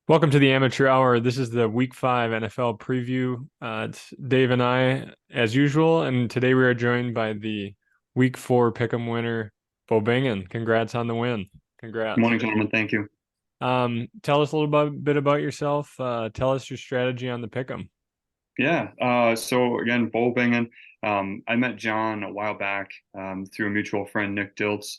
Welcome to the Amateur Hour. This is the Week 5 NFL preview. It's Dave and I, as usual, and today we are joined by the Week 4 Pick'em winner, Bo Bingen. Congrats on the win. Good Congrats. morning, gentlemen. Thank you. Tell us a bit about yourself. Tell us your strategy on the Pick'em. Yeah. So again, Bo Bingen. I met John a while back through a mutual friend, Nick Diltz.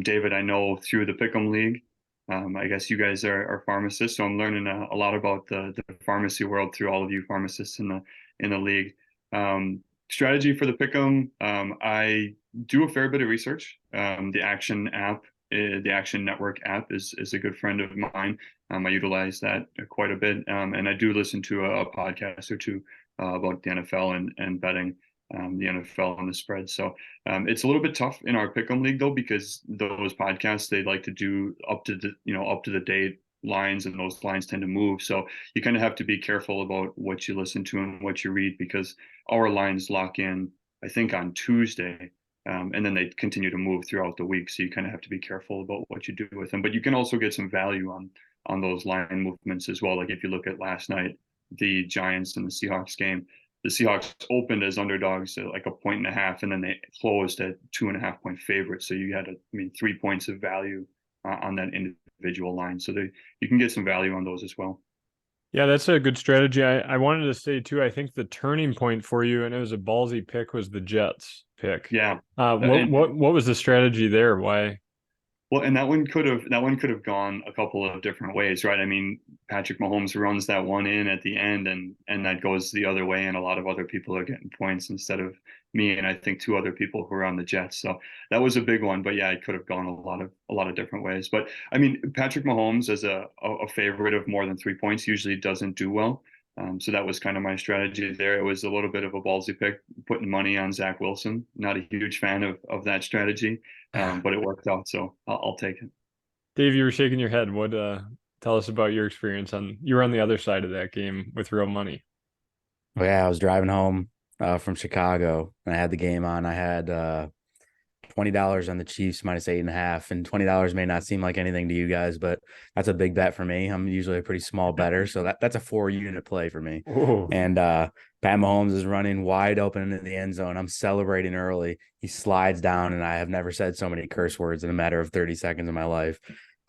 David, I know through the Pick'em League. I guess you guys are pharmacists, so I'm learning a lot about the pharmacy world through all of you pharmacists in the league. Strategy for the Pick'em. I do a fair bit of research. The Action app, the Action Network app is a good friend of mine. I utilize that quite a bit, and I do listen to a podcast or two about the NFL and betting the NFL on the spread. So it's a little bit tough in our pick'em league though, because those podcasts they like to do up to the date lines, and those lines tend to move. So you kind of have to be careful about what you listen to and what you read, because our lines lock in, I think, on Tuesday. And then they continue to move throughout the week. So you kind of have to be careful about what you do with them. But you can also get some value on those line movements as well. Like if you look at last night, the Giants and the Seahawks game, the Seahawks opened as underdogs at like a point and a half, and then they closed at 2.5 point favorites. So you had, 3 points of value on that individual line. So you can get some value on those as well. Yeah, that's a good strategy. I wanted to say too, I think the turning point for you, and it was a ballsy pick, was the Jets pick. Yeah. What And what what was the strategy there? Why? Well, and that one could have gone a couple of different ways, right? I mean, Patrick Mahomes runs that one in at the end, and that goes the other way, and a lot of other people are getting points instead of me, and I think two other people who are on the Jets. So that was a big one, but yeah, it could have gone a lot of different ways. But I mean, Patrick Mahomes as a favorite of more than 3 points usually doesn't do well. So that was kind of my strategy there. It was a little bit of a ballsy pick, putting money on Zach Wilson. Not a huge fan of that strategy, but it worked out, so I'll take it. Dave, you were shaking your head. What tell us about your experience you were on the other side of that game with real money. Well, yeah, I was driving home from Chicago and I had the game on. I had $20 on the Chiefs minus 8.5, and $20 may not seem like anything to you guys, but that's a big bet for me. I'm usually a pretty small better, so that's a 4 unit play for me. Oh, And Pat Mahomes is running wide open into the end zone. I'm celebrating early. He slides down, and I have never said so many curse words in a matter of 30 seconds of my life.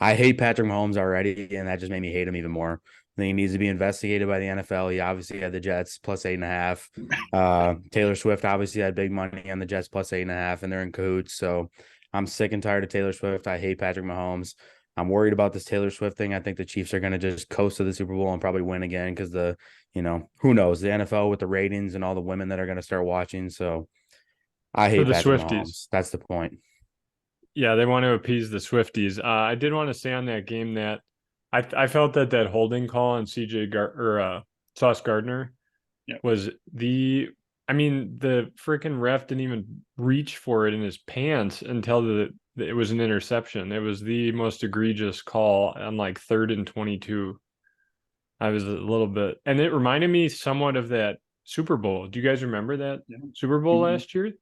I hate Patrick Mahomes already, and that just made me hate him even more. I think he needs to be investigated by the NFL. He obviously had the Jets plus 8.5. Taylor Swift obviously had big money on the Jets plus 8.5, and they're in cahoots. So I'm sick and tired of Taylor Swift. I hate Patrick Mahomes. I'm worried about this Taylor Swift thing. I think the Chiefs are going to just coast to the Super Bowl and probably win again because who knows, the NFL with the ratings and all the women that are going to start watching. So I for hate the Patrick Swifties. Mahomes. That's the point. Yeah, they want to appease the Swifties. I did want to say on that game that I felt that holding call on CJ or Sauce Gardner Yeah. was the freaking ref didn't even reach for it in his pants until it was an interception. It was the most egregious call on like 3rd and 22. I was a little bit, and it reminded me somewhat of that Super Bowl. Do you guys remember that Yeah. Super Bowl Mhm. last year?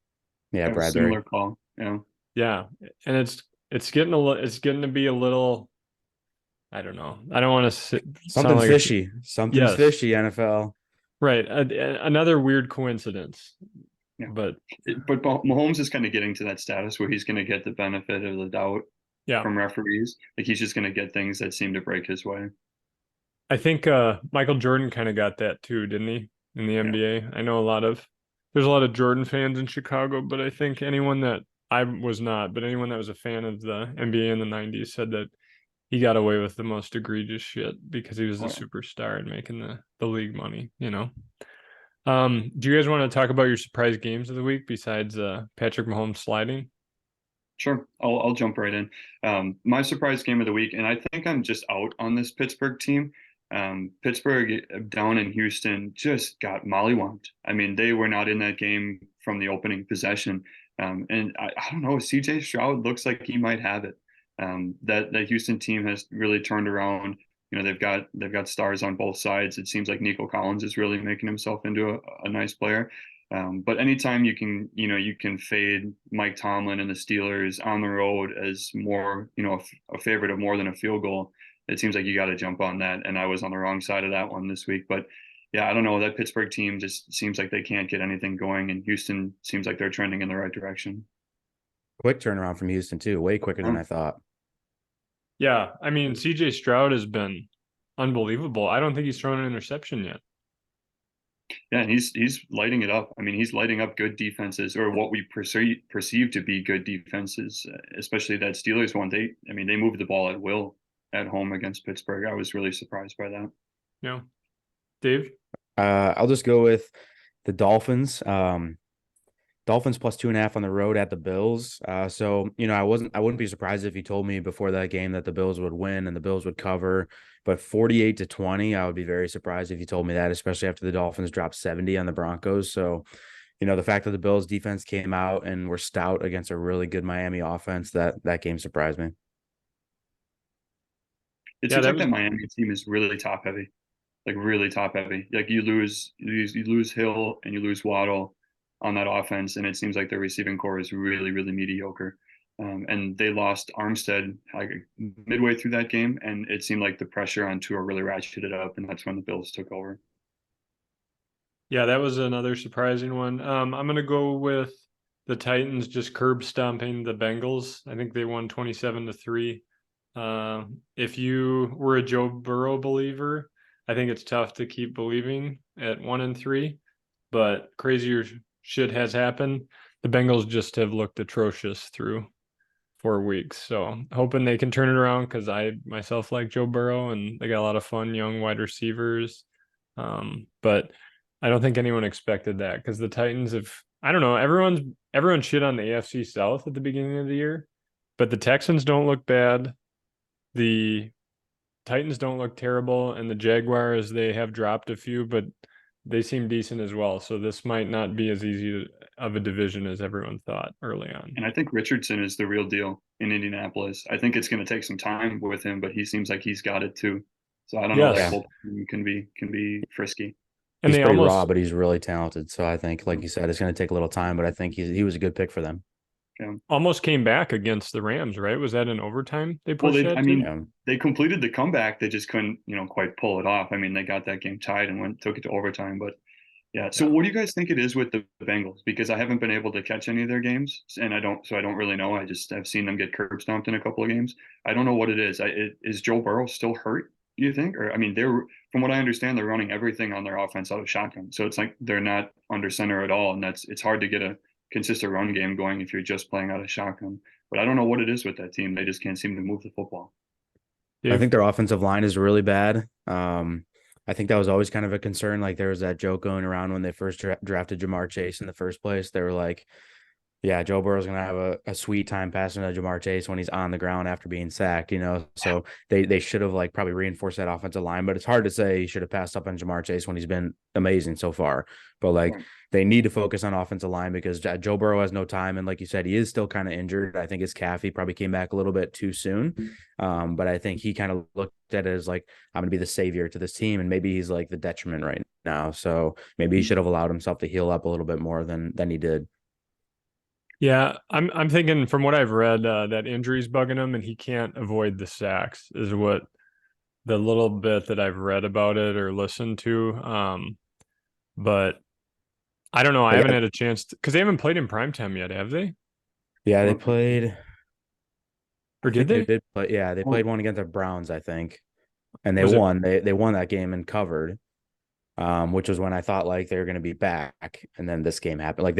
Yeah, That was a similar Bradbury. call. Yeah. Yeah, and it's getting to be a little. I don't know. I don't want to sound Something's like fishy. Something's yes, fishy, NFL. right. Another weird coincidence, Yeah. but But Mahomes is kind of getting to that status where he's going to get the benefit of the doubt yeah, from referees. Like he's just going to get things that seem to break his way. I think Michael Jordan kind of got that too, didn't he? In the Yeah. NBA, I know there's a lot of Jordan fans in Chicago, but I think anyone that I was not, but anyone that was a fan of the NBA in the '90s said that he got away with the most egregious shit because he was a Oh, yeah. superstar and making the league money, you know. Do you guys want to talk about your surprise games of the week besides Patrick Mahomes sliding? Sure. I'll jump right in. My surprise game of the week, and I think I'm just out on this Pittsburgh team. Pittsburgh down in Houston just got mollywomped. I mean, they were not in that game from the opening possession. And I don't know, CJ Stroud looks like he might have it. That Houston team has really turned around. They've got stars on both sides. It seems like Nico Collins is really making himself into a nice player. But anytime you can fade Mike Tomlin and the Steelers on the road as more, a favorite of more than a field goal, it seems like you got to jump on that. And I was on the wrong side of that one this week. But yeah, I don't know. That Pittsburgh team just seems like they can't get anything going, and Houston seems like they're trending in the right direction. Quick turnaround from Houston too, way quicker than I thought. Yeah, I mean, CJ Stroud has been unbelievable. I don't think he's thrown an interception yet. Yeah, and he's lighting it up. I mean, he's lighting up good defenses, or what we perceive to be good defenses, especially that Steelers one. I mean, they moved the ball at will at home against Pittsburgh. I was really surprised by that. Yeah. Dave? I'll just go with the Dolphins. Dolphins plus 2.5 on the road at the Bills. So, I wouldn't be surprised if you told me before that game that the Bills would win and the Bills would cover. But 48-20, I would be very surprised if you told me that, especially after the Dolphins dropped 70 on the Broncos. So, the fact that the Bills defense came out and were stout against a really good Miami offense, that game surprised me. It seems like that Miami team is really top heavy, like really top heavy. Like you lose Hill and you lose Waddle on that offense, and it seems like their receiving core is really, really mediocre. And they lost Armstead like midway through that game, and it seemed like the pressure on Tua really ratcheted up, and that's when the Bills took over. Yeah, that was another surprising one. I'm going to go with the Titans just curb stomping the Bengals. I think they won 27-3. If you were a Joe Burrow believer, I think it's tough to keep believing at 1-3, but crazier shit has happened. The Bengals just have looked atrocious through 4 weeks. So hoping they can turn it around, because I myself like Joe Burrow and they got a lot of fun young wide receivers. But I don't think anyone expected that, because the Titans have, I don't know, everyone shit on the AFC South at the beginning of the year, but the Texans don't look bad. The Titans don't look terrible, and the Jaguars, they have dropped a few, but they seem decent as well. So this might not be as easy of a division as everyone thought early on. And I think Richardson is the real deal in Indianapolis. I think it's going to take some time with him, but he seems like he's got it too. So I don't know, that whole team can be frisky. And he's pretty raw, but he's really talented. So I think, like you said, it's going to take a little time, but I think he was a good pick for them. Yeah. Almost came back against the Rams, right? Was that in overtime? They pushed they completed the comeback. They just couldn't, quite pull it off. I mean, they got that game tied and took it to overtime. But yeah. So what do you guys think it is with the Bengals? Because I haven't been able to catch any of their games, and I don't really know. I've seen them get curb stomped in a couple of games. I don't know what it is. Is Joe Burrow still hurt, do you think? Or, I mean, from what I understand, they're running everything on their offense out of shotgun. So it's like they're not under center at all. And it's hard to get a consistent run game going if you're just playing out of shotgun. But I don't know what it is with that team. They just can't seem to move the football. I think their offensive line is really bad. I think that was always kind of a concern. Like, there was that joke going around when they first drafted Jahmyr Chase in the first place. They were like, yeah, Joe Burrow's going to have a sweet time passing to Jahmyr Chase when he's on the ground after being sacked, So they should have probably reinforced that offensive line, but it's hard to say he should have passed up on Jahmyr Chase when he's been amazing so far. But they need to focus on offensive line, because Joe Burrow has no time. And like you said, he is still kind of injured. I think his calf, he probably came back a little bit too soon. But I think he kind of looked at it as like, I'm going to be the savior to this team. And maybe he's like the detriment right now. So maybe he should have allowed himself to heal up a little bit more than he did. Yeah, I'm thinking, from what I've read, that injury's bugging him and he can't avoid the sacks, is what the little bit that I've read about it or listened to. But I don't know. I haven't had a chance because they haven't played in primetime yet, have they? Yeah, they played. Or did they? They did play. Yeah, they played one against the Browns, I think, and they won. They won that game and covered. Which was when I thought they were going to be back, and then this game happened. The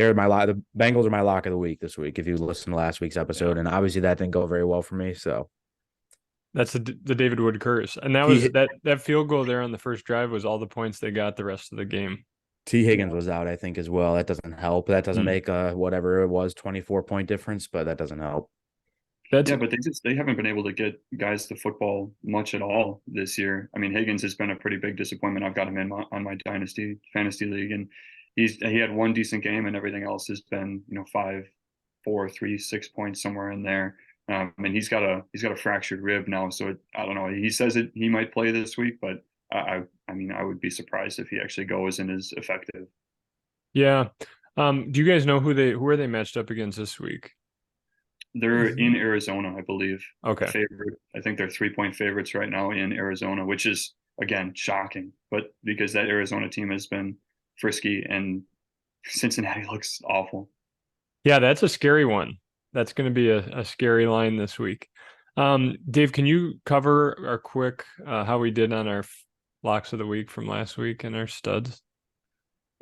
Bengals are my lock of the week this week, if you listen to last week's episode, and obviously that didn't go very well for me. So that's the David Wood curse, and that was that field goal there on the first drive was all the points they got the rest of the game. T. Higgins was out, I think, as well. That doesn't help. That doesn't make whatever it was 24-point difference, but that doesn't help. But they haven't been able to get guys the football much at all this year. I mean, Higgins has been a pretty big disappointment. I've got him on my dynasty fantasy league, and he had one decent game, and everything else has been 5, 4, 3, 6 points somewhere in there. And he's got a fractured rib now, so I don't know. He says he might play this week, but I would be surprised if he actually goes and is effective. Yeah. Do you guys know who are they matched up against this week? They're in Arizona, I believe. Okay. Favorite. I think they're 3-point favorites right now in Arizona, which is again shocking. But because that Arizona team has been frisky and Cincinnati looks awful. Yeah, that's a scary one. That's going to be a scary line this week. Dave, can you cover our quick how we did on our locks of the week from last week and our studs?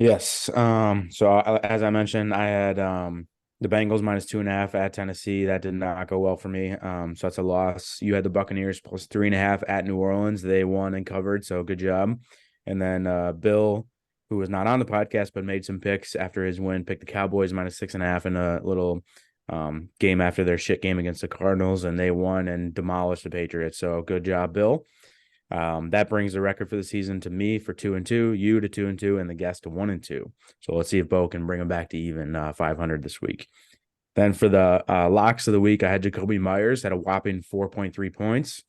Yes. As I mentioned, I had the Bengals -2.5 at Tennessee. That did not go well for me. So that's a loss. You had the Buccaneers +3.5 at New Orleans. They won and covered, so good job. And then Bill, who was not on the podcast but made some picks after his win, picked the Cowboys -6.5 in a little game after their shit game against the Cardinals, and they won and demolished the Patriots. So good job, Bill. That brings the record for the season to me for 2-2, you to 2-2, and the guest to 1-2. So let's see if Bo can bring him back to even 500 this week. Then for the locks of the week, I had Jacoby Myers had a whopping 4.3 points.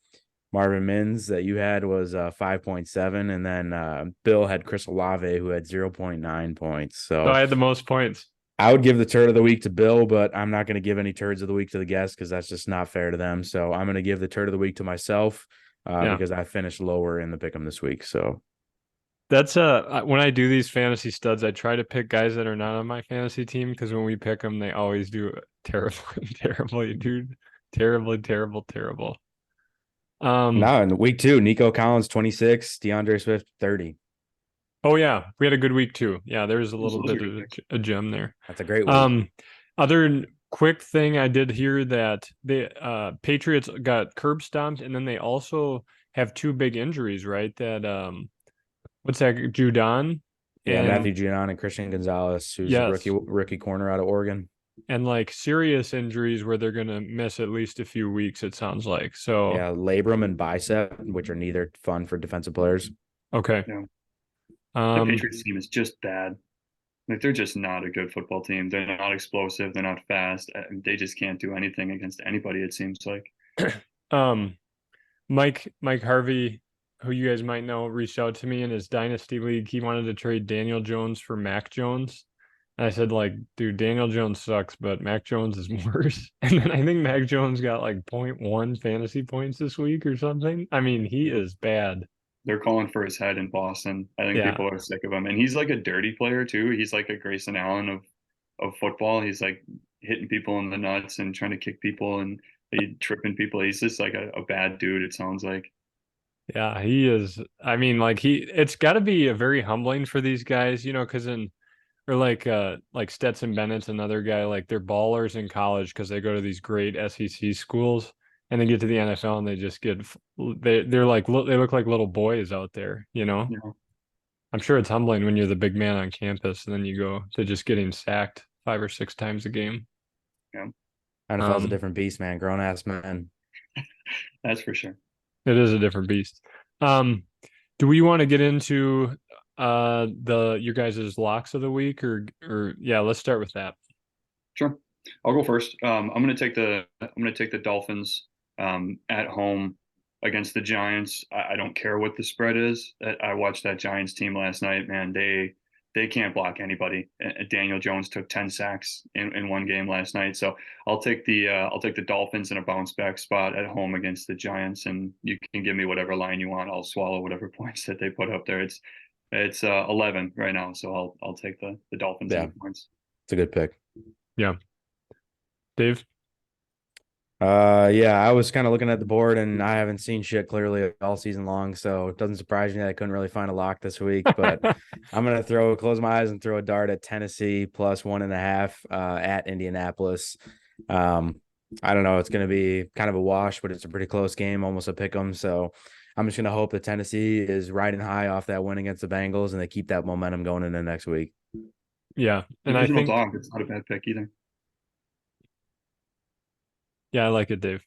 Marvin Mims that you had was 5.7, and then Bill had Chris Olave who had 0.9 points. So I had the most points. I would give the turd of the week to Bill, but I'm not going to give any turds of the week to the guest because that's just not fair to them. So I'm going to give the turd of the week to myself. Because I finished lower in the pick'em this week. So that's when I do these fantasy studs, I try to pick guys that are not on my fantasy team because when we pick them, they always do terribly, dude. Terrible. Now in week 2, Nico Collins 26, DeAndre Swift 30. Oh yeah, we had a good week too. Yeah, there's a little bit of a gem there. That's a great week. Other quick thing I did hear that the Patriots got curb stomped, and then they also have 2 big injuries, right? That what's that? Judon. Yeah, Matthew Judon and Christian Gonzalez, who's a rookie corner out of Oregon. And like serious injuries where they're gonna miss at least a few weeks, it sounds like. So yeah, labrum and bicep, which are neither fun for defensive players. Okay. Yeah. The Patriots team is just bad. Like they're just not a good football team. They're not explosive. They're not fast. They just can't do anything against anybody. It seems like. Mike Harvey, who you guys might know, reached out to me in his dynasty league. He wanted to trade Daniel Jones for Mac Jones. And I said, like, dude, Daniel Jones sucks, but Mac Jones is worse. And then I think Mac Jones got like 0.1 fantasy points this week or something. I mean, he is bad. They're calling for his head in Boston. I think people are sick of him. And he's like a dirty player too. He's like a Grayson Allen of football. He's like hitting people in the nuts and trying to kick people and tripping people. He's just like a bad dude, it sounds like. Yeah, he is. I mean, like it's got to be a very humbling for these guys, you know, because like Stetson Bennett's another guy, like they're ballers in college because they go to these great SEC schools and they get to the NFL and they just they look like little boys out there, you know? Yeah. I'm sure it's humbling when you're the big man on campus and then you go to just getting sacked 5 or 6 times a game. Yeah. NFL's a different beast, man. Grown ass man. That's for sure. It is a different beast. Do we want to get into your guys' locks of the week or yeah, let's start with that. Sure. I'll go first. I'm gonna take the Dolphins at home against the Giants. I don't care what the spread is. I watched that Giants team last night, man. They can't block anybody. Daniel Jones took 10 sacks in one game last night. So I'll take the Dolphins in a bounce back spot at home against the Giants, and you can give me whatever line you want. I'll swallow whatever points that they put up there. It's 11 right now, so I'll take the Dolphins points. It's a good pick. Yeah. Dave? Yeah, I was kind of looking at the board and I haven't seen shit clearly all season long, so it doesn't surprise me that I couldn't really find a lock this week, but I'm going to close my eyes and throw a dart at Tennessee +1.5 at Indianapolis. I don't know. It's going to be kind of a wash, but it's a pretty close game, almost a pick 'em. So I'm just going to hope that Tennessee is riding high off that win against the Bengals and they keep that momentum going into next week. Yeah. And I think it's not a bad pick either. Yeah, I like it, Dave.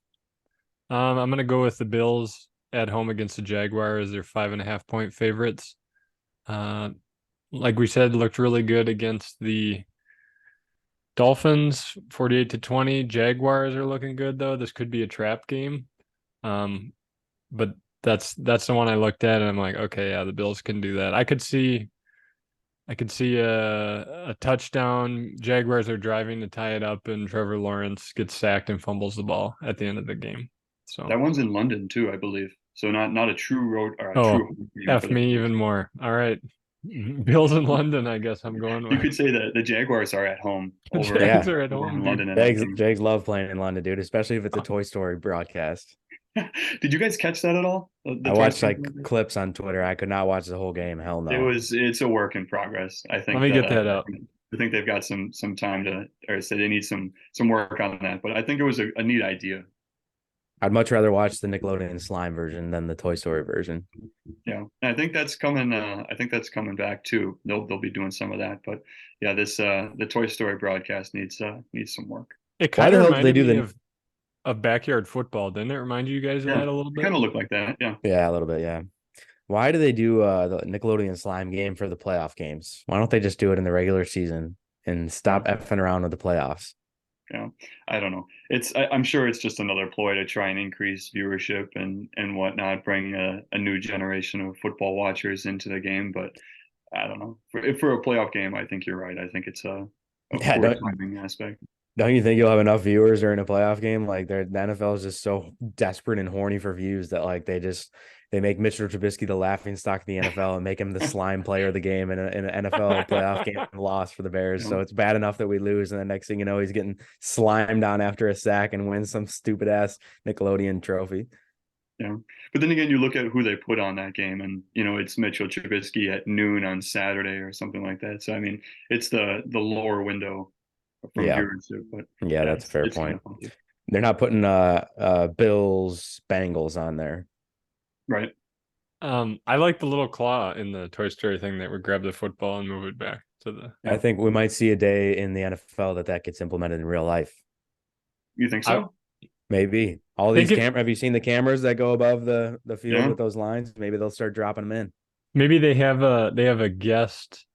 I'm gonna go with the Bills at home against the Jaguars. They're 5.5 point favorites. Like we said, looked really good against the Dolphins, 48-20. Jaguars are looking good though. This could be a trap game. But that's the one I looked at and I'm like, okay, yeah, the Bills can do that. I could see I could see a touchdown. Jaguars are driving to tie it up, and Trevor Lawrence gets sacked and fumbles the ball at the end of the game. So, That one's in London too, I believe. So not a true road or a oh, true home game, F but me even more. All right. Bills in London, I guess I'm going you with. could say that the Jaguars are at home over Jags Yeah. are at over home, in dude. London in that Jags, game. Jags love playing in London, dude, especially if it's a Toy Story broadcast. Did you guys catch that at all? The I Toy watched Story like broadcast? clips on Twitter. I could not watch the whole game. Hell no. It's a work in progress. I Let think me that get that up. I think they've got some time to, or say they need some work on that. But I think it was a neat idea. I'd much rather watch the Nickelodeon slime version than the Toy Story version. Yeah, and I think that's coming. I think that's coming back too. They'll be doing some of that. But yeah, this the Toy Story broadcast needs some work. It Why kind the of hell did they reminded do me the of backyard football. Didn't it remind you guys of Yeah, that a little bit? kind of look like that. Yeah. Yeah, a little bit, yeah. Why do they do the Nickelodeon slime game for the playoff games? Why don't they just do it in the regular season and stop Yeah. effing around with the playoffs? Yeah, I don't know. I'm sure it's just another ploy to try and increase viewership and whatnot, bring a new generation of football watchers into the game. But I don't know. For a playoff game, I think you're right. I think it's a Yeah, poor timing aspect. don't you think you'll have enough viewers during a playoff game? Like the NFL is just so desperate and horny for views that like they make Mitchell Trubisky the laughing stock of the NFL and make him the slime player of the game in an NFL playoff game and loss for the Bears. You So know? it's bad enough that we lose, and the next thing you know, he's getting slimed on after a sack and wins some stupid ass Nickelodeon trophy. Yeah. But then again, you look at who they put on that game, and it's Mitchell Trubisky at noon on Saturday or something like that. So I mean, it's the lower window from Yeah, viewership, but yeah, yeah, that's a fair it's kind point. of funky. They're not putting Bills Bengals on there. Right. I like the little claw in the Toy Story thing that would grab the football and move it back to the. I think we might see a day in the NFL that gets implemented in real life. You think I so? Maybe all think these it Have you seen the cameras that go above the field Yeah. with those lines? Maybe they'll start dropping them in. maybe they have a guest,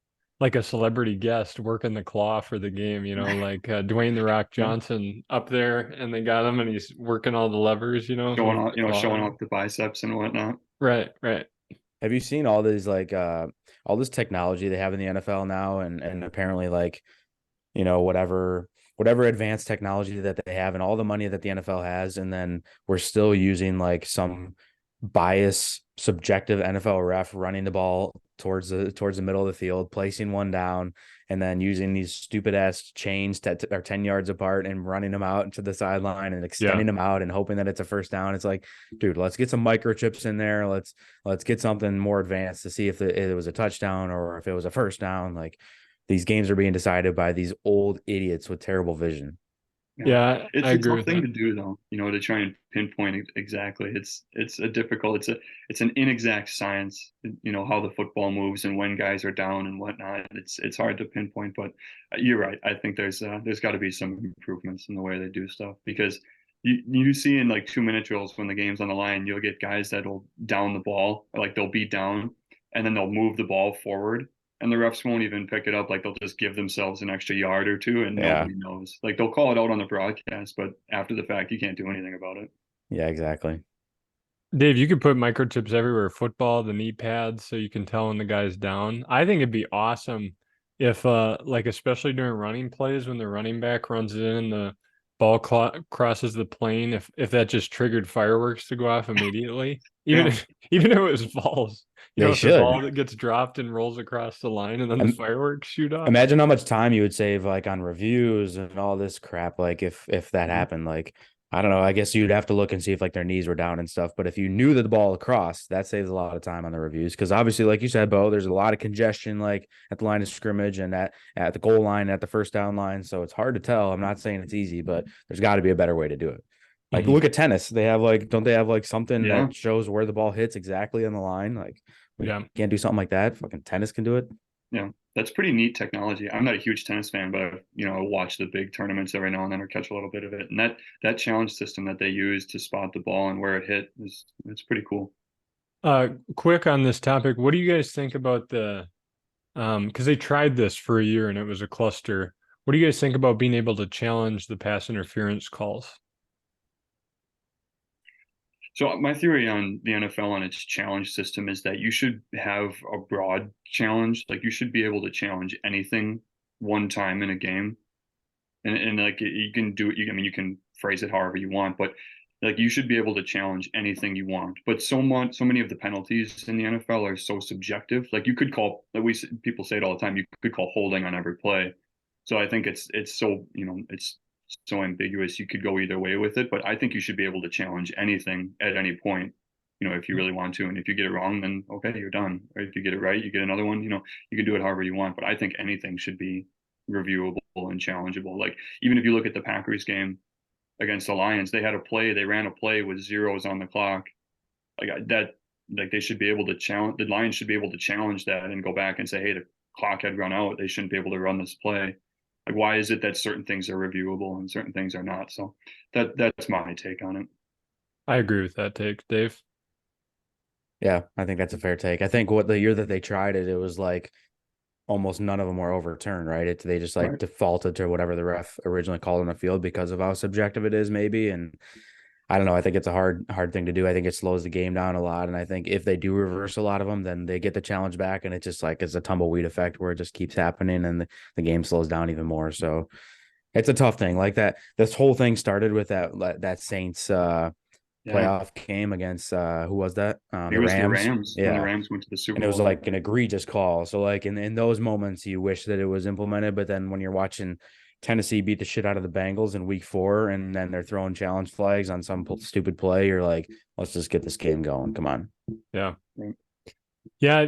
like a celebrity guest, working the claw for the game. Like Dwayne the Rock Yeah. Johnson up there, and they got him, and he's working all the levers. Showing With off, the claw. showing off the biceps and whatnot. Right, right. Have you seen all these all this technology they have in the NFL now, and apparently whatever advanced technology that they have and all the money that the NFL has, and then we're still using like some bias subjective NFL ref running the ball towards the middle of the field, placing one down, and then using these stupid ass chains that are 10 yards apart and running them out to the sideline and extending them out and hoping that it's a first down. It's like, dude, let's get some microchips in there. Let's get something more advanced to see if it was a touchdown or if it was a first down. Like, these games are being decided by these old idiots with terrible vision. Yeah, I It's a agree tough with thing that. to do though, to try and pinpoint exactly. It's an inexact science, how the football moves and when guys are down and whatnot. It's hard to pinpoint, but you're right. I think there's got to be some improvements in the way they do stuff because you see in like 2 minute drills when the game's on the line, you'll get guys that'll down the ball, like they'll be down and then they'll move the ball forward and the refs won't even pick it up. Like they'll just give themselves an extra yard or two, and Yeah. nobody knows. Like they'll call it out on the broadcast, but after the fact, you can't do anything about it. Yeah, exactly. Dave, you could put microchips everywhere, football, the knee pads, so you can tell when the guy's down. I think it'd be awesome if, like, especially during running plays, when the running back runs in and the ball crosses the plane, if that just triggered fireworks to go off immediately, even Yeah. even if it was balls, They if the should. ball that gets dropped and rolls across the line and then the fireworks shoot off. Imagine how much time you would save like on reviews and all this crap. Like if that happened, like I don't know, I guess you'd have to look and see if like their knees were down and stuff. But if you knew that the ball crossed, that saves a lot of time on the reviews. Because obviously, like you said, Bo, there's a lot of congestion like at the line of scrimmage and at the goal line, at the first down line. So it's hard to tell. I'm not saying it's easy, but there's got to be a better way to do it. Like look at tennis. They have don't they have like something Yeah. that shows where the ball hits exactly on the line? Like we Yeah. can't do something like that. Fucking tennis can do it. Yeah, that's pretty neat technology. I'm not a huge tennis fan, but I watch the big tournaments every now and then or catch a little bit of it. And that challenge system that they use to spot the ball and where it hit it's pretty cool. Quick on this topic, what do you guys think about because they tried this for a year and it was a cluster. What do you guys think about being able to challenge the pass interference calls? So my theory on the NFL and its challenge system is that you should have a broad challenge. Like you should be able to challenge anything one time in a game. And like you can do it, I mean, you can phrase it however you want, but like you should be able to challenge anything you want. But so many of the penalties in the NFL are so subjective. Like you could call, like people say it all the time, you could call holding on every play. So I think it's so, it's so ambiguous. You could go either way with it, but I think you should be able to challenge anything at any point, if you really want to. And if you get it wrong, then okay, you're done. Or if you get it right, you get another one, you can do it however you want. But I think anything should be reviewable and challengeable. Like even if you look at the Packers game against the Lions, they ran a play with zeros on the clock. Like they should be able to challenge, the Lions should be able to challenge that and go back and say, hey, the clock had run out. They shouldn't be able to run this play. Like, why is it that certain things are reviewable and certain things are not? So that's my take on it. I agree with that take, Dave. Yeah, I think that's a fair take. I think the year that they tried it, it was like almost none of them were overturned, right? They just like defaulted to whatever the ref originally called on the field because of how subjective it is, maybe. And I don't know. I think it's a hard thing to do. I think it slows the game down a lot. And I think if they do reverse a lot of them, then they get the challenge back, and it just like it's a tumbleweed effect where it just keeps happening and the game slows down even more. So it's a tough thing. Like that. This whole thing started with that Saints playoff game against who was that? The Rams. Yeah, when the Rams went to the Super Bowl. And it was like an egregious call. So like in those moments, you wish that it was implemented. But then when you're watching Tennessee beat the shit out of the Bengals in week 4, and then they're throwing challenge flags on some stupid play, you're like, let's just get this game going. Come on. Yeah. Yeah.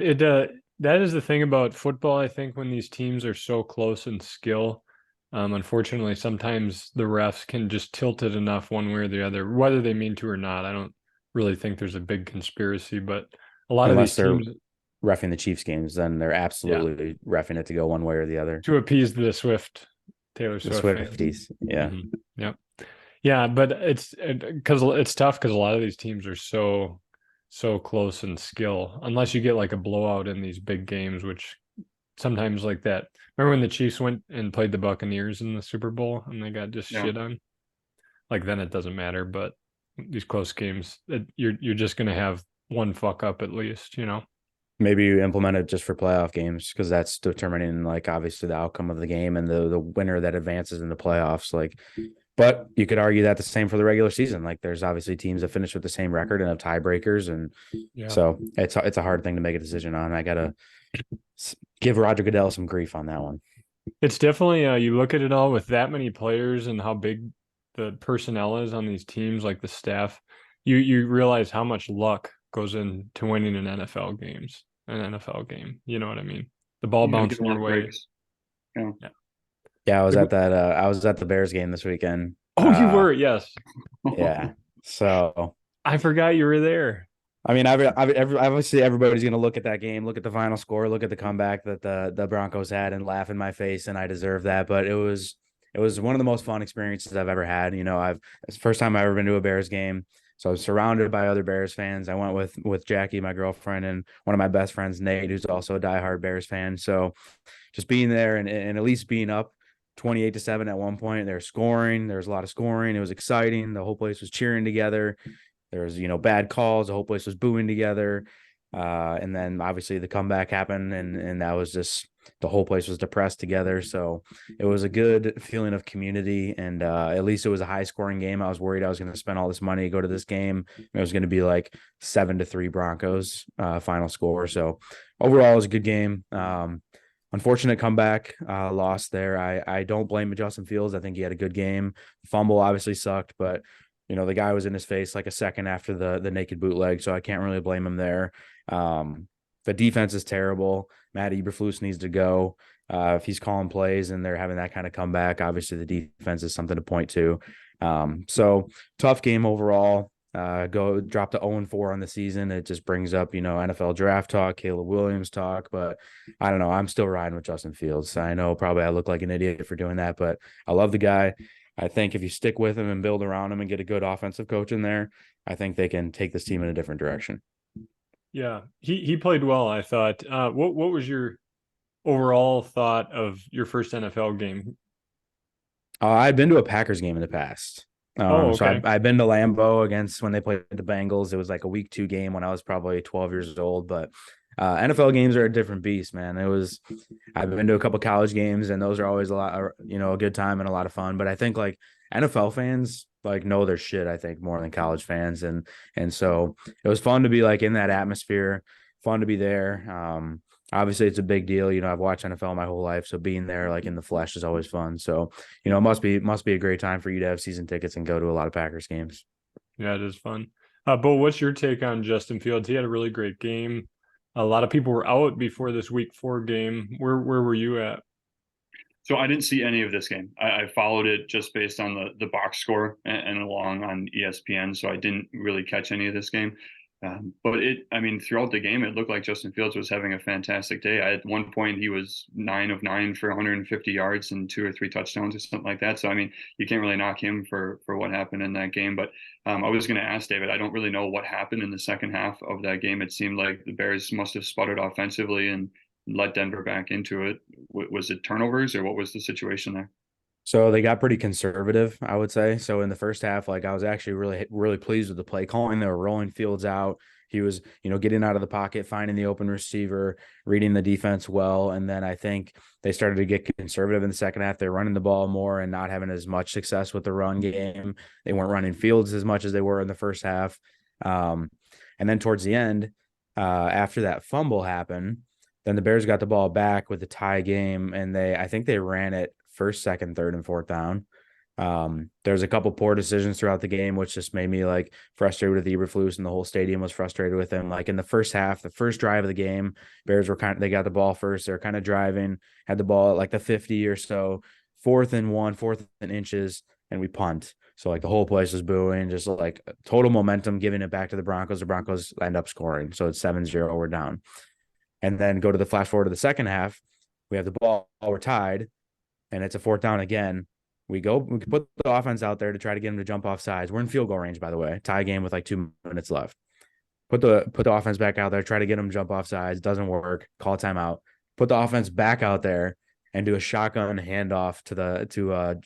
That is the thing about football. I think when these teams are so close in skill, unfortunately, sometimes the refs can just tilt it enough one way or the other, whether they mean to or not. I don't really think there's a big conspiracy, but a lot of these teams reffing the Chiefs games, then they're absolutely reffing it to go one way or the other to appease the Taylor Swift Swifties. Yeah. Mm-hmm. Yep. Yeah, but it's tough because a lot of these teams are so close in skill, unless you get like a blowout in these big games, which sometimes like that. Remember when the Chiefs went and played the Buccaneers in the Super Bowl and they got just shit on? Like then it doesn't matter, but these close games, you're just gonna have one fuck up at least, Maybe you implement it just for playoff games because that's determining like obviously the outcome of the game and the winner that advances in the playoffs. Like, but you could argue that the same for the regular season. Like there's obviously teams that finish with the same record and have tiebreakers. And so it's a hard thing to make a decision on. I got to give Roger Goodell some grief on that one. It's definitely, you look at it all with that many players and how big the personnel is on these teams, like the staff, you realize how much luck goes into winning an NFL game. You know what I mean? The ball bounced your way. Yeah, I was at that. I was at the Bears game this weekend. Oh, you were? Yes. Yeah. So I forgot you were there. I mean, obviously everybody's going to look at that game, look at the final score, look at the comeback that the Broncos had, and laugh in my face, and I deserve that. But it was one of the most fun experiences I've ever had. It's the first time I've ever been to a Bears game. So I was surrounded by other Bears fans. I went with Jackie, my girlfriend, and one of my best friends, Nate, who's also a diehard Bears fan. So just being there and at least being up 28-7 at one point, they're scoring. There was a lot of scoring. It was exciting. The whole place was cheering together. There was, bad calls. The whole place was booing together. And then obviously the comeback happened and that was just, the whole place was depressed together. So it was a good feeling of community. And at least it was a high scoring game. I was worried I was going to spend all this money to go to this game. It was going to be like 7-3 Broncos final score. So overall it was a good game. Unfortunate comeback, loss there. I don't blame Justin Fields. I think he had a good game. Fumble obviously sucked, but the guy was in his face like a second after the naked bootleg, so I can't really blame him there. The defense is terrible. Matt Eberflus needs to go. If he's calling plays and they're having that kind of comeback, obviously the defense is something to point to. So tough game overall. Go drop to 0-4 on the season. It just brings up, NFL draft talk, Caleb Williams talk, but I don't know. I'm still riding with Justin Fields. I know probably I look like an idiot for doing that, but I love the guy. I think if you stick with him and build around him and get a good offensive coach in there, I think they can take this team in a different direction. Yeah, he played well, I thought. What was your overall thought of your first NFL game? I'd been to a Packers game in the past. Oh, So okay. I've been to Lambeau against when they played the Bengals. It was like a week 2 game when I was probably 12 years old. But NFL games are a different beast, man. I've been to a couple college games, and those are always a good time and a lot of fun. But I think like NFL fans like know their shit, I think, more than college fans. And so it was fun to be like in that atmosphere, fun to be there. Obviously it's a big deal. I've watched NFL my whole life, so being there like in the flesh is always fun. So it must be a great time for you to have season tickets and go to a lot of Packers games. Yeah, it is fun. Bo, what's your take on Justin Fields? He had a really great game. A lot of people were out before this week 4 game. Where were you at? So I didn't see any of this game. I followed it just based on the box score and along on ESPN. So I didn't really catch any of this game. But I mean, throughout the game, it looked like Justin Fields was having a fantastic day. At one point, he was 9 of 9 for 150 yards and 2 or 3 touchdowns or something like that. So I mean, you can't really knock him for what happened in that game. But I was going to ask David. I don't really know what happened in the second half of that game. It seemed like the Bears must have sputtered offensively and let Denver back into it. Was it turnovers or what was the situation there? So they got pretty conservative, I would say. So in the first half, like I was actually really, really pleased with the play calling. They were rolling Fields out. He was, getting out of the pocket, finding the open receiver, reading the defense well. And then I think they started to get conservative in the second half. They're running the ball more and not having as much success with the run game. They weren't running Fields as much as they were in the first half. And then towards the end, after that fumble happened, then the Bears got the ball back with the tie game, and I think they ran it first, second, third, and fourth down. There's a couple poor decisions throughout the game, which just made me like frustrated with Eberflus, and the whole stadium was frustrated with him. Like in the first half, the first drive of the game, Bears they got the ball first. They're kind of driving, had the ball at like the 50 or so, 4th and 1, 4th and inches, and we punt. So like the whole place was booing, just like total momentum, giving it back to the Broncos. The Broncos end up scoring. So it's 7-0, we're down. And then go to the flash forward to the second half. We have the ball, we're tied, and it's a 4th down again. We can put the offense out there to try to get him to jump off sides. We're in field goal range, by the way. Tie game with like 2 minutes left. Put the offense back out there, try to get him to jump off sides. Doesn't work. Call timeout. Put the offense back out there and do a shotgun handoff to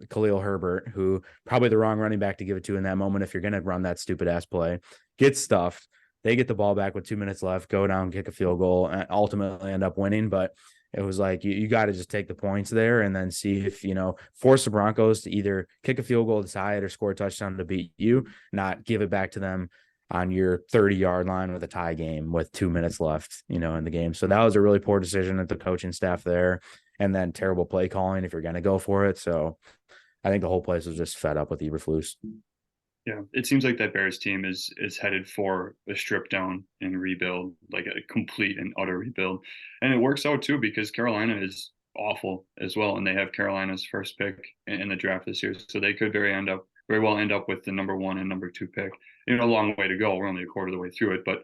Khalil Herbert, who probably the wrong running back to give it to in that moment if you're going to run that stupid ass play. Get stuffed. They get the ball back with 2 minutes left, go down, kick a field goal, and ultimately end up winning. But it was like you got to just take the points there and then see if, force the Broncos to either kick a field goal to tie it or score a touchdown to beat you, not give it back to them on your 30-yard line with a tie game with 2 minutes left, in the game. So that was a really poor decision at the coaching staff there, and then terrible play calling if you're going to go for it. So I think the whole place was just fed up with Eberflus. Yeah, it seems like that Bears team is headed for a strip down and rebuild, like a complete and utter rebuild. And it works out too because Carolina is awful as well, and they have Carolina's first pick in the draft this year, so they could very well end up with the number 1 and number 2 pick. A long way to go. We're only a quarter of the way through it, but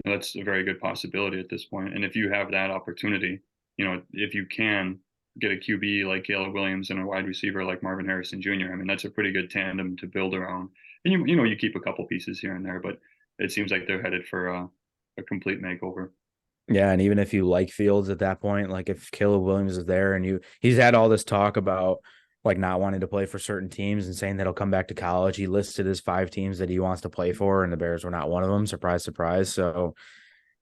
that's a very good possibility at this point. And if you have that opportunity, if you can get a QB like Caleb Williams and a wide receiver like Marvin Harrison Jr., I mean, that's a pretty good tandem to build around. And you keep a couple pieces here and there, but it seems like they're headed for a complete makeover. Yeah, and even if you like Fields at that point, like if Caleb Williams is there and he's had all this talk about like not wanting to play for certain teams and saying that he'll come back to college. He listed his 5 teams that he wants to play for, and the Bears were not one of them. Surprise, surprise. So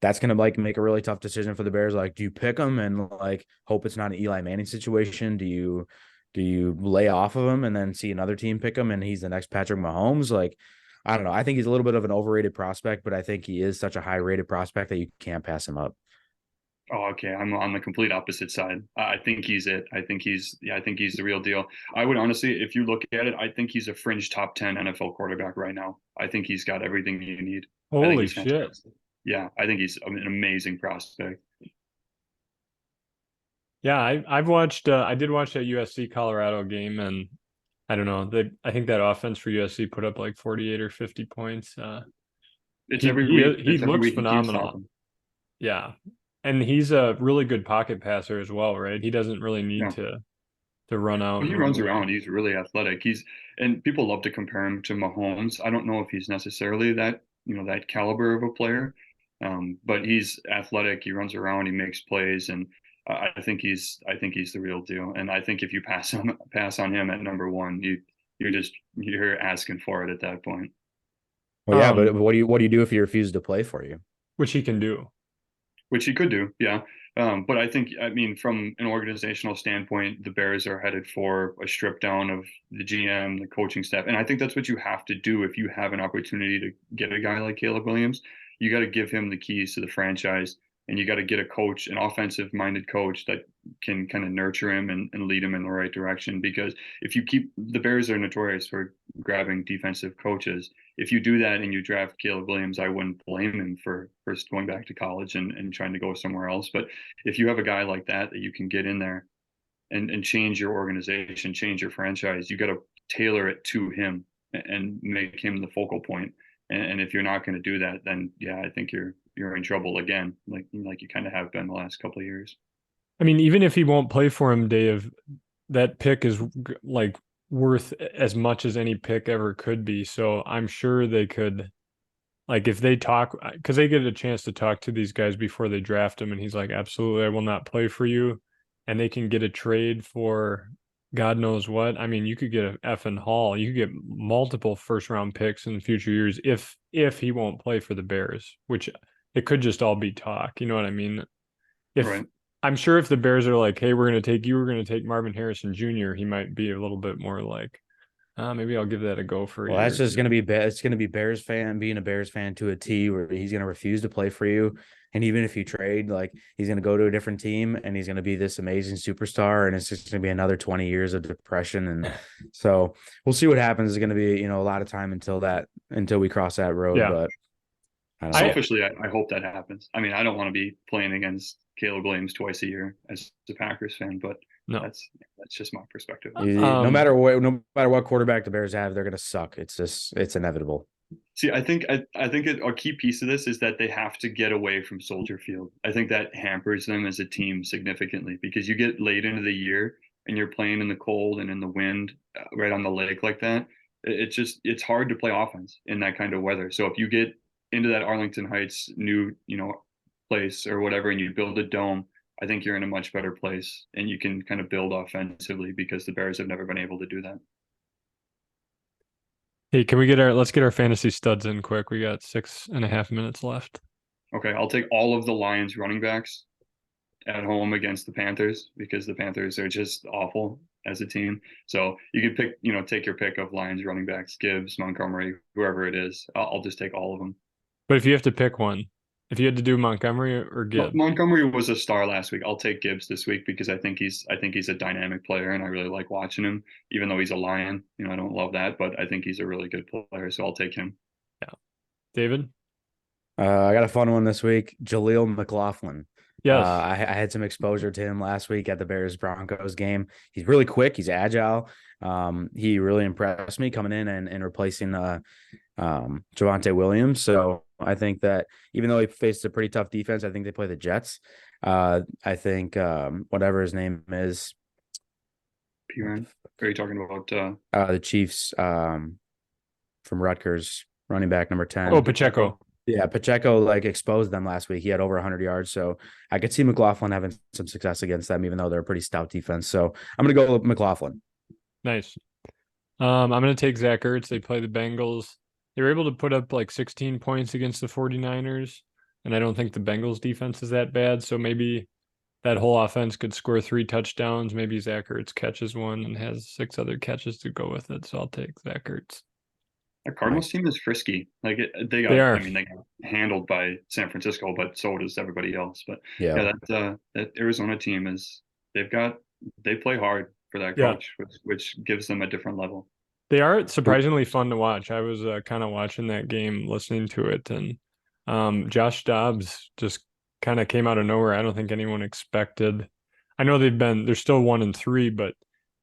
that's gonna like make a really tough decision for the Bears. Like, do you pick him and like hope it's not an Eli Manning situation? Do you lay off of him and then see another team pick him and he's the next Patrick Mahomes? Like, I don't know. I think he's a little bit of an overrated prospect, but I think he is such a high rated prospect that you can't pass him up. Oh, okay. I'm on the complete opposite side. I think he's it. I think he's the real deal. I would honestly, if you look at it, I think he's a fringe top 10 NFL quarterback right now. I think he's got everything you need. I think Holy he's shit. fantastic. Yeah, I think he's an amazing prospect. Yeah, I did watch that USC Colorado game, and I don't know, I think that offense for USC put up like 48 or 50 points. It's He every week. he It's every looks week you can't stop phenomenal. him. Yeah. And he's a really good pocket passer as well, right? He doesn't really need Yeah. to run out When and he run runs away. around, he's really athletic. And people love to compare him to Mahomes. I don't know if he's necessarily that caliber of a player, but he's athletic. He runs around, he makes plays, and I think he's the real deal. And I think if you pass on him at number 1, you're asking for it at that point. Well, yeah, but what do you do if he refuses to play for you? which he can do. Which he could do, yeah. But I mean, from an organizational standpoint, the Bears are headed for a strip down of the GM, the coaching staff. And I think that's what you have to do if you have an opportunity to get a guy like Caleb Williams. You got to give him the keys to the franchise, and you got to get a coach, an offensive minded coach that can kind of nurture him and lead him in the right direction. Because if you keep, the Bears are notorious for grabbing defensive coaches. If you do that and you draft Caleb Williams, I wouldn't blame him for first going back to college and trying to go somewhere else. But if you have a guy like that you can get in there and change your organization, change your franchise, you got to tailor it to him and make him the focal point. And if you're not going to do that, then yeah, I think you're in trouble again, like you kind of have been the last couple of years. I mean, even if he won't play for him, Dave, that pick is like worth as much as any pick ever could be. So I'm sure they could, like, if they talk, because they get a chance to talk to these guys before they draft him, and he's like, absolutely, I will not play for you. And they can get a trade for God knows what. I mean, you could get a effing haul. You could get multiple first round picks in future years if he won't play for the Bears, which it could just all be talk. You know what I mean? If Right. I'm sure if the Bears are like, hey, we're going to take Marvin Harrison Jr., he might be a little bit more like, maybe I'll give that a go for you. Well, that's just going to be it's going to be Bears fan being a Bears fan to a T, where he's going to refuse to play for you. And even if you trade, like, he's going to go to a different team and he's going to be this amazing superstar, and it's just going to be another 20 years of depression. And so we'll see what happens. It's going to be, a lot of time until we cross that road. Yeah. But I don't know. Selfishly, I hope that happens. I mean, I don't want to be playing against Caleb Williams twice a year as a Packers fan, but No. that's just my perspective. No matter what quarterback the Bears have, they're going to suck. It's inevitable. See, I think a key piece of this is that they have to get away from Soldier Field. I think that hampers them as a team significantly, because you get late into the year and you're playing in the cold and in the wind right on the lake like that. It's hard to play offense in that kind of weather. So if you get into that Arlington Heights new, place or whatever, and you build a dome, I think you're in a much better place and you can kind of build offensively, because the Bears have never been able to do that. Hey, let's get our fantasy studs in quick. We got 6.5 minutes left. Okay, I'll take all of the Lions running backs at home against the Panthers, because the Panthers are just awful as a team. So you could pick, take your pick of Lions running backs, Gibbs, Montgomery, whoever it is. I'll just take all of them. But if you have to pick one, if you had to do Montgomery or Gibbs, Montgomery was a star last week. I'll take Gibbs this week, because I think he's a dynamic player and I really like watching him, even though he's a Lion. I don't love that, but I think he's a really good player, so I'll take him. Yeah. David? I got a fun one this week. Jaleel McLaughlin. Yes. I had some exposure to him last week at the Bears Broncos game. He's really quick. He's agile. He really impressed me coming in and replacing Javonte Williams. So I think that even though he faced a pretty tough defense, I think they play the Jets. I think whatever his name is. Piran? Are you talking about the Chiefs from Rutgers, running back number 10? Oh, Pacheco. Yeah, Pacheco exposed them last week. He had over 100 yards. So I could see McLaughlin having some success against them, even though they're a pretty stout defense. So I'm going to go with McLaughlin. Nice. I'm going to take Zach Ertz. They play the Bengals. They were able to put up 16 points against the 49ers, and I don't think the Bengals defense is that bad. So maybe that whole offense could score 3 touchdowns. Maybe Zach Ertz catches one and has 6 other catches to go with it. So I'll take Zach Ertz. The Cardinals team is frisky. They got handled by San Francisco, but so does everybody else. But that Arizona team they play hard for that coach, which gives them a different level. They are surprisingly fun to watch. I was kind of watching that game, listening to it, and Josh Dobbs just kind of came out of nowhere. I don't think anyone expected. I know they're still 1-3, but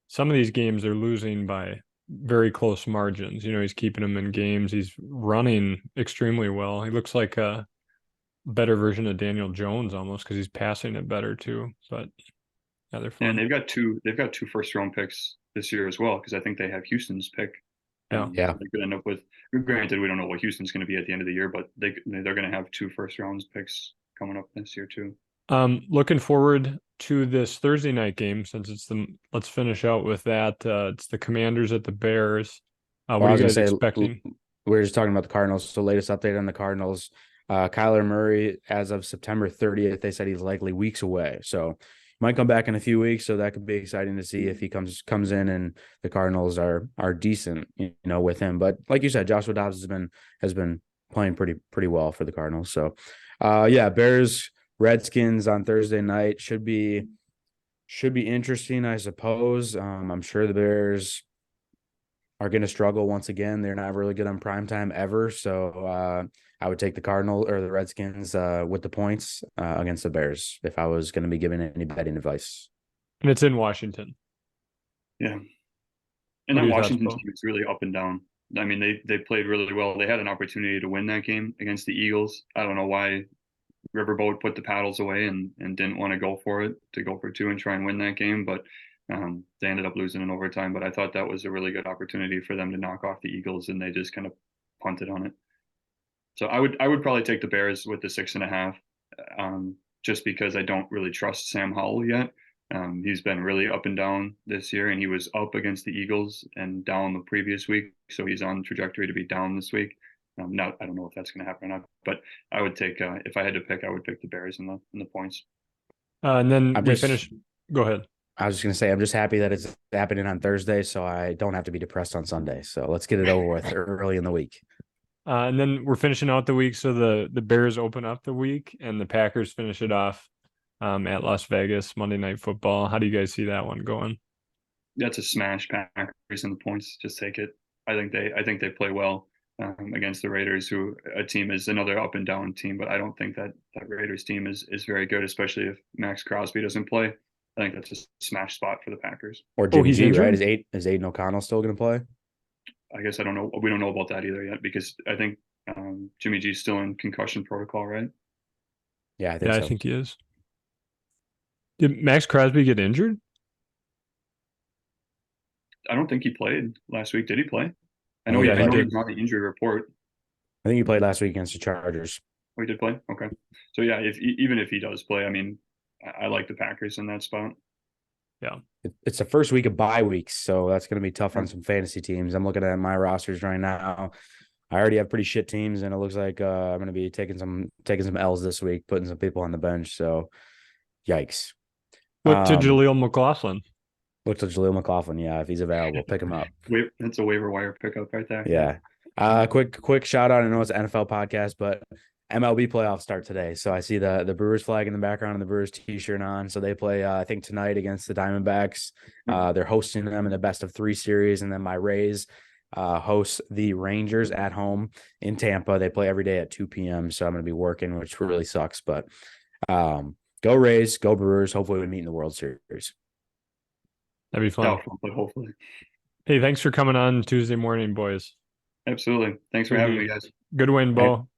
some of these games they're losing by very close margins. He's keeping them in games. He's running extremely well. He looks like a better version of Daniel Jones almost, because he's passing it better too. But yeah, they're fun. And they've got two first round picks this year as well, because I think they have Houston's pick. Yeah. They could end up with, granted, we don't know what Houston's going to be at the end of the year, but they're going to have 2 first round picks coming up this year too. Looking forward to this Thursday night game, since let's finish out with that. It's the Commanders at the Bears. What Well, I are was you gonna guys say expecting? we were just talking about the Cardinals. So latest update on the Cardinals. Kyler Murray, as of September 30th, they said he's likely weeks away. So might come back in a few weeks. So that could be exciting to see if he comes in and the Cardinals are decent, with him. But like you said, Joshua Dobbs has been playing pretty well for the Cardinals. So yeah, Bears Redskins on Thursday night should be interesting, I suppose. I'm sure the Bears are going to struggle once again. They're not really good on primetime ever. So I would take the Cardinals or the Redskins with the points against the Bears if I was going to be giving any betting advice. And it's in Washington. Yeah. What And are that your thoughts, Washington Bo? team is really up and down. I mean, they played really well. They had an opportunity to win that game against the Eagles. I don't know why Riverboat put the paddles away and didn't want to go for it, to go for two and try and win that game. But they ended up losing in overtime. But I thought that was a really good opportunity for them to knock off the Eagles, and they just kind of punted on it. So I would probably take the Bears with the 6.5, just because I don't really trust Sam Howell yet. He's been really up and down this year, and he was up against the Eagles and down the previous week. So he's on trajectory to be down this week. Now I don't know if that's going to happen or not, but I would take if I had to pick, I would pick the Bears in the points. And then we finish. Go ahead. I was just going to say, I'm just happy that it's happening on Thursday, so I don't have to be depressed on Sunday. So let's get it over with early in the week. And then we're finishing out the week. So the Bears open up the week and the Packers finish it off at Las Vegas, Monday Night Football. How do you guys see that one going? That's a smash. Packers in the points. Just take it. I think they play well against the Raiders, who a team is another up and down team, but I don't think that Raiders team is very good, especially if Max Crosby doesn't play. I think that's a smash spot for the Packers. Or Jimmy he's G, injured? right? Is Aiden O'Connell still going to play? I guess I don't know. We don't know about that either yet, because I think Jimmy G's still in concussion protocol, right? Yeah, I think so. I think he is. Did Max Crosby get injured? I don't think he played last week. Did he play? I know he he did. was on the injury report. I think he played last week against the Chargers. Oh, he did play? Okay. So yeah, even if he does play, I mean, I like the Packers in that spot. Yeah. It's the first week of bye weeks, so that's going to be tough on some fantasy teams. I'm looking at my rosters right now. I already have pretty shit teams, and it looks like I'm going to be taking some L's this week, putting some people on the bench. So, yikes. Look to Jaleel McLaughlin. Look to Jaleel McLaughlin. Yeah, if he's available, pick him up. That's a waiver wire pickup right there. Yeah. Quick shout out. I know it's an NFL podcast, but MLB playoffs start today. So I see the Brewers flag in the background and the Brewers t-shirt on. So they play, I think, tonight against the Diamondbacks. They're hosting them in the best of 3 series. And then my Rays host the Rangers at home in Tampa. They play every day at 2 p.m. So I'm going to be working, which really sucks. But go Rays, go Brewers. Hopefully we meet in the World Series. That'd be fun. But hopefully. Hey, thanks for coming on Tuesday morning, boys. Absolutely. Thanks for having me, guys. Good win, Bo.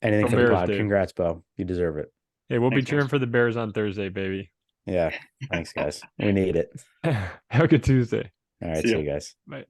Anything for the pod. Congrats, Bo. You deserve it. Hey, we'll be cheering for the Bears on Thursday, baby. Yeah. Thanks, guys. We need it. Have a good Tuesday. All right. See you guys. Bye.